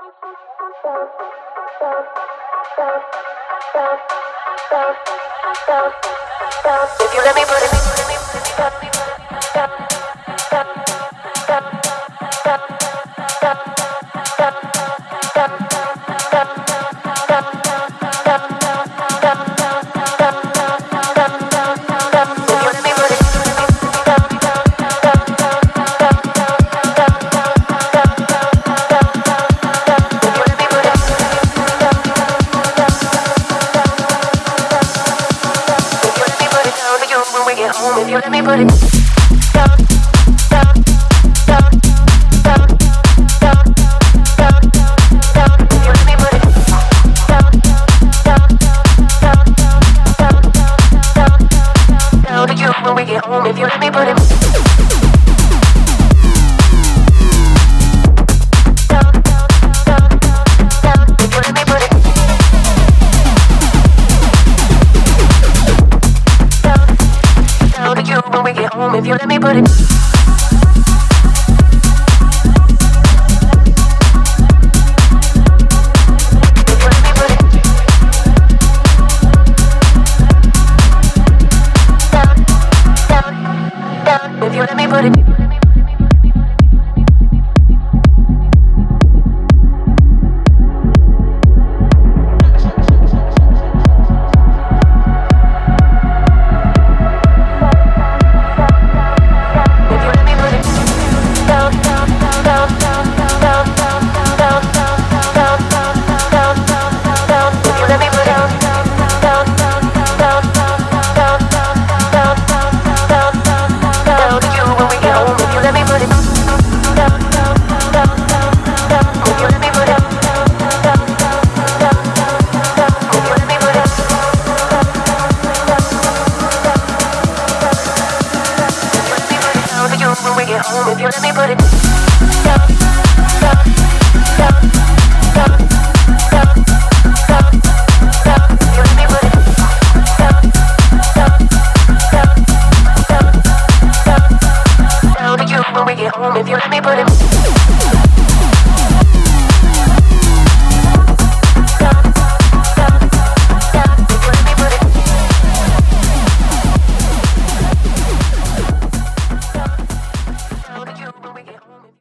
If you let me put it home, if you let me put it down, down, down, down, down, down, down, if you let me put it down, down, down, down, down, down to you when we get home, if you let me put it down, down, down, if you let me put it down to you when we get home, if you let me put it if you let me put it when we get home, if you let me put it down, down.